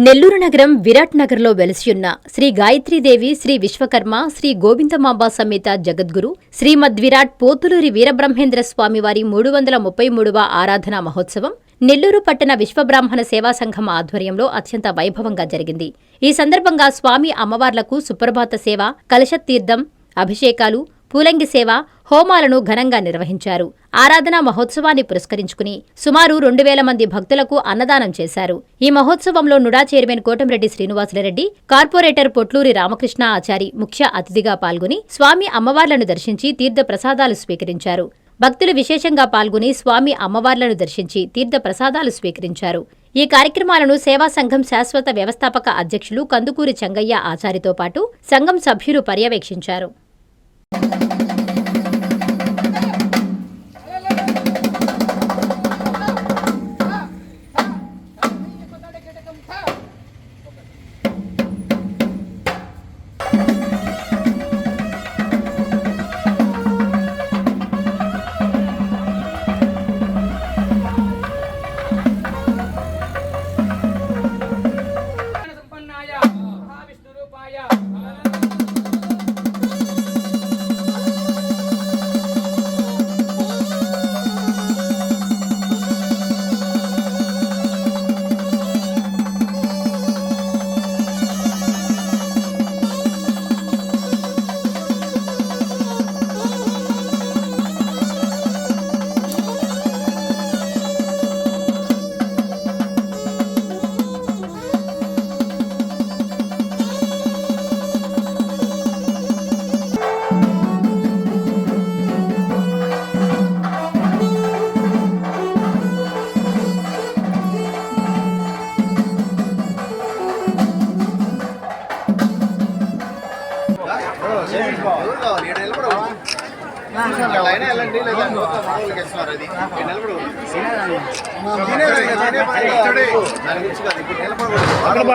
నెల్లూరు నగరం విరాట్ నగర్లో వెలసియున్న శ్రీ గాయత్రీదేవి శ్రీ విశ్వకర్మ శ్రీ గోవిందమాంబ సమేత జగద్గురు శ్రీమద్విరాట్ పోతులూరి వీరబ్రహ్మేంద్ర స్వామివారి 333వ ఆరాధనా మహోత్సవం నెల్లూరు పట్టణ విశ్వబ్రాహ్మణ సేవా సంఘం ఆధ్వర్యంలో అత్యంత వైభవంగా జరిగింది. ఈ సందర్భంగా స్వామి అమ్మవార్లకు సుప్రభాత సేవ, కలశతీర్థం, అభిషేకాలు, పూలంగి సేవ, హోమాలను ఘనంగా నిర్వహించారు. ఆరాధనా మహోత్సవాన్ని పురస్కరించుకుని సుమారు 2000 మంది భక్తులకు అన్నదానం చేశారు. ఈ మహోత్సవంలో NUDA chairman Kotamreddy Srinivasulu Reddy, corporator Potluri Ramakrishna Achari ముఖ్య అతిథిగా పాల్గొని స్వామి అమ్మవార్లను దర్శించి తీర్థ ప్రసాదాలు స్వీకరించారు. భక్తులు విశేషంగా పాల్గొని స్వామి అమ్మవార్లను దర్శించి తీర్థ ప్రసాదాలు స్వీకరించారు. ఈ కార్యక్రమాలను సేవా సంఘం శాశ్వత వ్యవస్థాపక అధ్యక్షులు కందుకూరి చెంగయ్య ఆచారితో పాటు సంఘం సభ్యులు పర్యవేక్షించారు.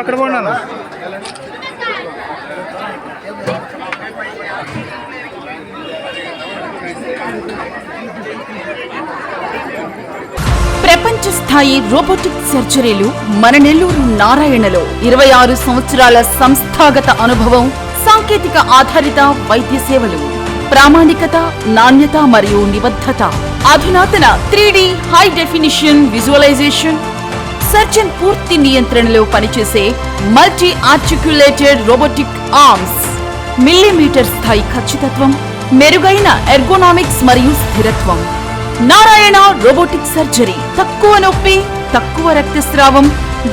అక్కడ పోయినా ప్రపంచ స్థాయి రోబోటిక్ సర్జరీలు మన నెల్లూరు నారాయణలో 26 సంవత్సరాల సంస్థాగత అనుభవం, సాంకేతిక ఆధారిత వైద్య సేవలు, ప్రామాణికత, నాణ్యత మరియు నిబద్ధత, అధునాతన 3D high definition visualisation, surgeon పూర్తి నియంత్రణలో పనిచేసే multi articulated robotic arms, millimetre స్థాయి ఖచ్చితత్వం, మెరుగైన ఎర్గోనామిక్స్ మరియు స్థిరత్వం. Narayana robotic surgery. తక్కువ నొప్పి, తక్కువ రక్తస్రావం,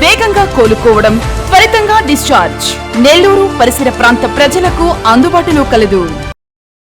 వేగంగా కోలుకోవడం, త్వరితంగా డిశ్చార్జ్. నెల్లూరు పరిసర ప్రాంత ప్రజలకు అందుబాటులో కలదు.